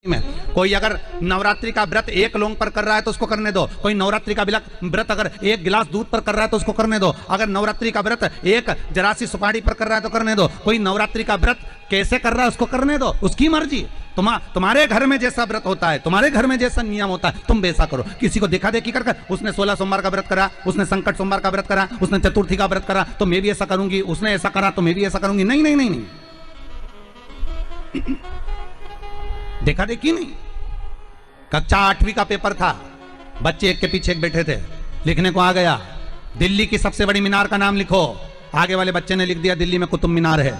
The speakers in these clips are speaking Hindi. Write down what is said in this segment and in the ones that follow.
में कोई अगर नवरात्रि का व्रत एक लौंग पर कर रहा है तो उसको करने दो। कोई नवरात्रि का व्रत अगर एक गिलास दूध पर कर रहा है तो उसको करने दो। अगर नवरात्रि का व्रत एक जरासी सुपारी पर कर रहा है तो करने दो। कोई नवरात्रि का व्रत कैसे कर रहा है उसको करने दो, उसकी मर्जी। तुम्हारे घर में जैसा व्रत होता है, तुम्हारे घर में जैसा नियम होता है, तुम वैसा करो। किसी को देखा देखी कर उसने 16 सोमवार का व्रत करा, उसने संकट सोमवार का व्रत करा, उसने चतुर्थी का व्रत करा तो मैं भी ऐसा करूंगी, उसने ऐसा करा तो मैं भी ऐसा करूंगी। नहीं नहीं नहीं नहीं, देखा देखी नहीं। कक्षा 8वीं का पेपर था, बच्चे एक के पीछे एक बैठे थे, लिखने को आ गया दिल्ली की सबसे बड़ी मीनार का नाम लिखो। आगे वाले बच्चे ने लिख दिया दिल्ली में कुतुब मीनार है।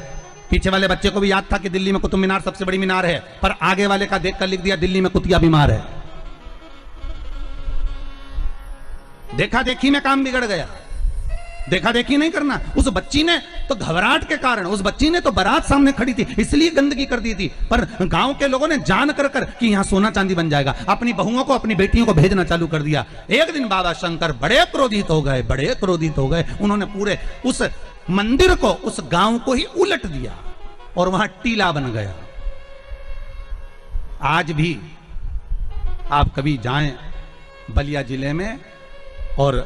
पीछे वाले बच्चे को भी याद था कि दिल्ली में कुतुब मीनार सबसे बड़ी मीनार है, पर आगे वाले का देखकर लिख दिया दिल्ली में कुतिया बीमार है। देखा देखी में काम बिगड़ गया। देखा देखी नहीं करना। उस बच्ची ने तो घबराहट के कारण, उस बच्ची ने तो बारात सामने खड़ी थी इसलिए गंदगी कर दी थी, पर गांव के लोगों ने जान कर कि यहां सोना चांदी बन जाएगा, अपनी बहुओं को अपनी बेटियों को भेजना चालू कर दिया। एक दिन बाबा शंकर बड़े क्रोधित हो गए, बड़े क्रोधित हो गए। उन्होंने पूरे उस मंदिर को, उस गांव को ही उलट दिया और वहां टीला बन गया। आज भी आप कभी जाएं बलिया जिले में और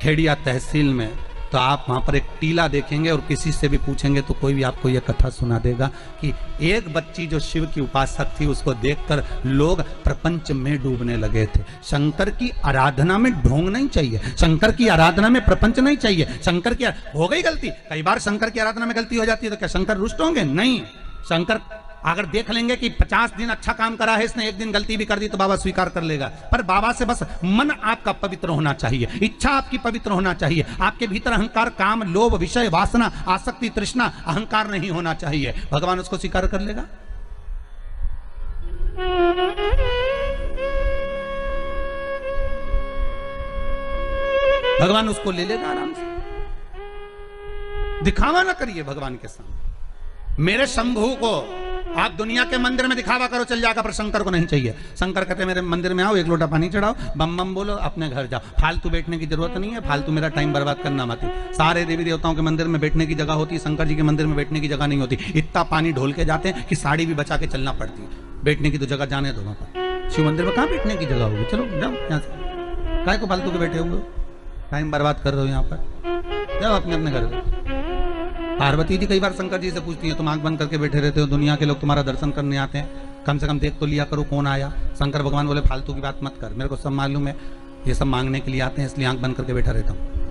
खेड़िया तहसील में तो आप वहां पर एक टीला देखेंगे और किसी से भी पूछेंगे तो कोई भी आपको यह कथा सुना देगा कि एक बच्ची जो शिव की उपासक थी उसको देखकर लोग प्रपंच में डूबने लगे थे। शंकर की आराधना में ढोंग नहीं चाहिए, शंकर की आराधना में प्रपंच नहीं चाहिए। शंकर की हो गई गलती, कई बार शंकर की आराधना में गलती हो जाती है तो क्या शंकर रुष्ट होंगे? नहीं। शंकर अगर देख लेंगे कि 50 दिन अच्छा काम करा है इसने, एक दिन गलती भी कर दी तो बाबा स्वीकार कर लेगा। पर बाबा से बस मन आपका पवित्र होना चाहिए, इच्छा आपकी पवित्र होना चाहिए। आपके भीतर अहंकार, काम, लोभ, विषय, वासना, आसक्ति, तृष्णा, अहंकार नहीं होना चाहिए। भगवान उसको स्वीकार कर लेगा। भगवान उसको ले लेगा आराम से। दिखावा ना करिए भगवान के सामने। मेरे शंभू को आप दुनिया के मंदिर में दिखावा करो चल जाएगा, पर शंकर को नहीं चाहिए। शंकर कहते मेरे मंदिर में आओ, एक लोटा पानी चढ़ाओ, बम बम बोलो, अपने घर जाओ। फालतू बैठने की जरूरत नहीं है, फालतू मेरा टाइम बर्बाद करना मत। सारे देवी देवताओं के मंदिर में बैठने की जगह होती है, शंकर जी के मंदिर में बैठने की जगह नहीं होती। इतना पानी ढोल के जाते हैं कि साड़ी भी बचा के चलना पड़ती है। बैठने की तो जगह जाने दो वहां पर। शिव मंदिर में कहाँ बैठने की जगह होगी? चलो जाओ यहाँ से, काय को फालतू के बैठे हुए, टाइम बर्बाद कर रहे हो यहाँ पर, जाओ अपने अपने घर। पार्वती जी कई बार शंकर जी से पूछती है तुम आंख बंद करके बैठे रहते हो, दुनिया के लोग तुम्हारा दर्शन करने आते हैं, कम से कम देख तो लिया करो कौन आया। शंकर भगवान बोले फालतू की बात मत कर, मेरे को सब मालूम है, ये सब मांगने के लिए आते हैं इसलिए आंख बंद करके बैठा रहता हूं।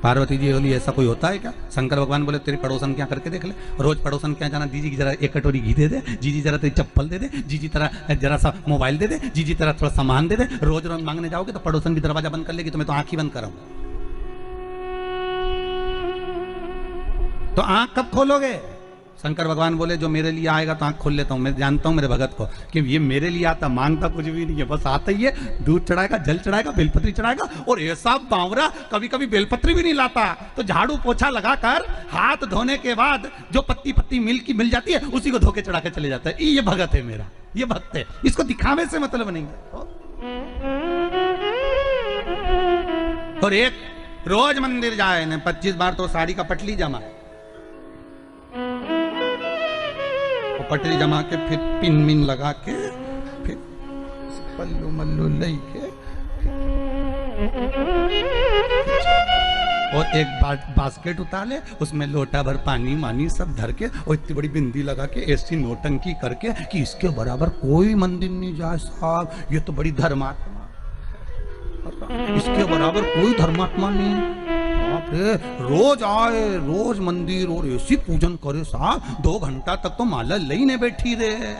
पार्वती जी बोली ऐसा कोई होता है क्या? शंकर भगवान बोले तेरी पड़ोसन क्या करके देख ले, रोज पड़ोसन क्या जाना, जीजी की जरा एक कटोरी घी दे दे, जीजी जरा तेरी चप्पल दे दे, जीजी तरह जरा सा मोबाइल दे दे, जीजी तरह थोड़ा सामान दे दे। रोज रोज मांगने जाओगे तो पड़ोसन भी दरवाजा बंद कर लेगी तो मैं तो आंख ही बंद कराऊंगा। तो आंख कब खोलोगे? शंकर भगवान बोले जो मेरे लिए आएगा तो आंख खोल लेता हूं। मैं जानता हूं मेरे भगत को कि ये मेरे लिए आता, मांगता कुछ भी नहीं है, बस आता ही है, दूध चढ़ाएगा, जल चढ़ाएगा, बेलपत्री चढ़ाएगा। और ऐसा बावरा कभी कभी बेलपत्री भी नहीं लाता, तो झाड़ू पोछा लगाकर हाथ धोने के बाद जो पत्ती पत्ती मिल जाती है उसी को धोके चढ़ा के चले जाता है। ये भगत है मेरा, ये भक्त है, इसको दिखावे से मतलब नहीं है। और एक रोज मंदिर जाए न 25 बार तो साड़ी का पटली जमा, पटरी जमा के फिर पिन मिन लगा के फिर पल्लू मल्लू लई के और एक बास्केट उतार ले, उसमें लोटा भर पानी मानी सब धर के और इतनी बड़ी बिंदी लगा के ऐसी नोटंकी करके कि इसके बराबर कोई मंदिर नहीं जाए साहब, ये तो बड़ी धर्मात्मा, इसके बराबर कोई धर्मात्मा नहीं। रोज आए, रोज मंदिर और ऐसी पूजन करे साहब, 2 घंटा तक तो माला लई ने बैठी रहे।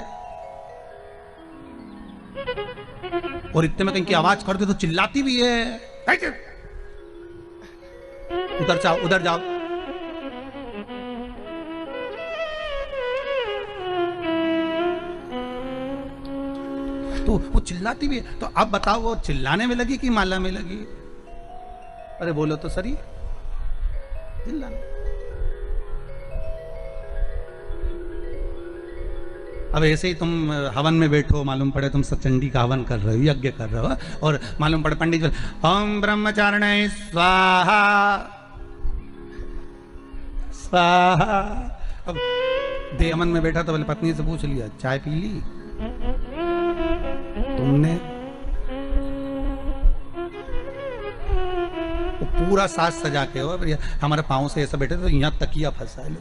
और इतने में कहीं की आवाज कर दे तो चिल्लाती भी है, उधर जाओ उधर जाओ। तो वो चिल्लाती भी है। तो अब बताओ वो चिल्लाने में लगी कि माला में लगी? अरे बोलो तो सही, अब ऐसे ही तुम हवन में बैठो, मालूम पड़े तुम सचंडी का हवन कर रहे हो, यज्ञ कर रहे हो, और मालूम पड़े पंडित ओम ब्रह्मचारिणे स्वाहा, स्वाहा। अब देयमन में बैठा तो बोले पत्नी से पूछ लिया, चाय पी ली तुमने? पूरा साज सजा के हो, हमारे पाँव से ऐसा बैठे तो यहाँ तकिया फंसा है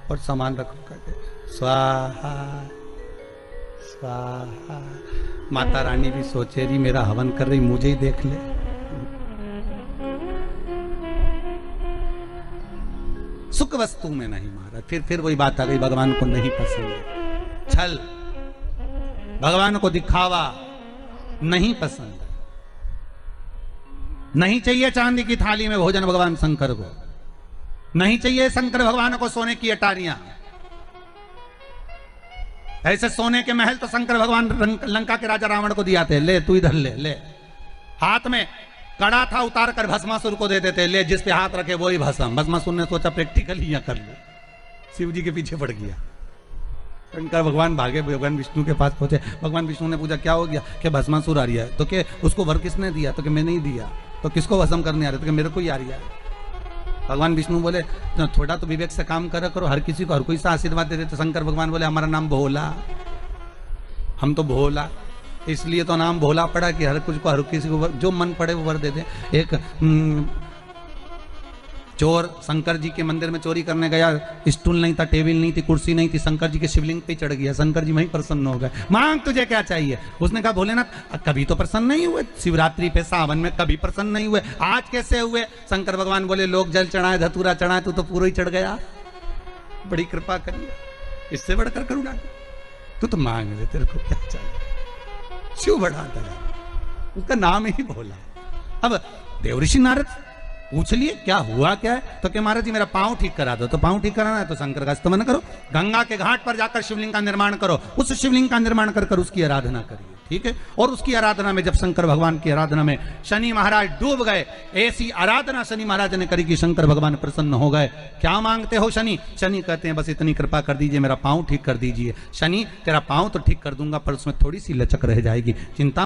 और सामान रखो करके स्वाहा स्वाहा। माता रानी भी सोचे रही मेरा हवन कर रही, मुझे ही देख ले। सुख वस्तु में नहीं मारा। फिर वही बात आ गई, भगवान को नहीं पसंद छल, भगवान को दिखावा नहीं पसंद। नहीं चाहिए चांदी की थाली में भोजन भगवान शंकर को, नहीं चाहिए शंकर भगवान को सोने की अटारियां। ऐसे सोने के महल तो शंकर भगवान लंका के राजा रावण को दिया थे, ले तू इधर ले ले। हाथ में कड़ा था, उतार कर भस्मासुर को दे देते, ले जिस पे हाथ रखे वो ही भस्म। भस्मासुर ने सोचा प्रैक्टिकल ही कर लो, शिव जी के पीछे पड़ गया। शंकर भगवान भागे, भगवान विष्णु के पास पहुंचे। भगवान विष्णु ने पूछा क्या हो गया? कि भस्मासुर आ रही है। तो क्या उसको वर किसने दिया? तो कि मैं नहीं दिया। तो किसको भस्म करने आ रहे? तो कि मेरे को ही आ रही है। भगवान विष्णु बोले थोड़ा तो विवेक से काम करा करो, हर किसी को हर कोई सा आशीर्वाद दे देते। तो शंकर भगवान बोले हमारा नाम भोला, हम तो भोला, इसलिए तो नाम भोला पड़ा कि हर कुछ को हर किसी को जो मन पड़े वो वर दे दे। एक चोर शंकर जी के मंदिर में चोरी करने गया, स्टूल नहीं था, टेबल नहीं थी, कुर्सी नहीं थी, शंकर जी के शिवलिंग पे चढ़ गया। शंकर जी वहीं प्रसन्न हो गए, मांग तुझे क्या चाहिए? उसने कहा भोलेनाथ कभी तो प्रसन्न नहीं हुए, शिवरात्रि पे सावन में कभी प्रसन्न नहीं हुए, आज कैसे हुए? शंकर भगवान बोले लोग जल चढ़ाए, धतूरा चढ़ाए, तू तो पूरा ही चढ़ गया, बड़ी कृपा करिए, इससे बढ़कर करुणा तू तो मांग ले, तेरे को क्या चाहिए? शिव बढ़ा दया, उसका नाम ही भोला। अब देवऋषि नारद पूछ लिए क्या हुआ क्या है? तो कि महाराज जी मेरा पांव ठीक करा दो। तो पांव ठीक कराना है तो शंकर का स्तमन करो, गंगा के घाट पर जाकर शिवलिंग का निर्माण करो, उस शिवलिंग का निर्माण कर उसकी आराधना करिए, ठीक है? और उसकी आराधना में जब शंकर भगवान की आराधना में शनि महाराज डूब गए, ऐसी आराधना शनि महाराज ने करी कि शंकर भगवान प्रसन्न हो गए। क्या मांगते हो शनि? शनि कहते हैं बस इतनी कृपा कर दीजिए, मेरा पांव ठीक कर दीजिए। शनि तेरा पांव तो ठीक कर दूंगा पर उसमें थोड़ी सी लचक रह जाएगी, चिंता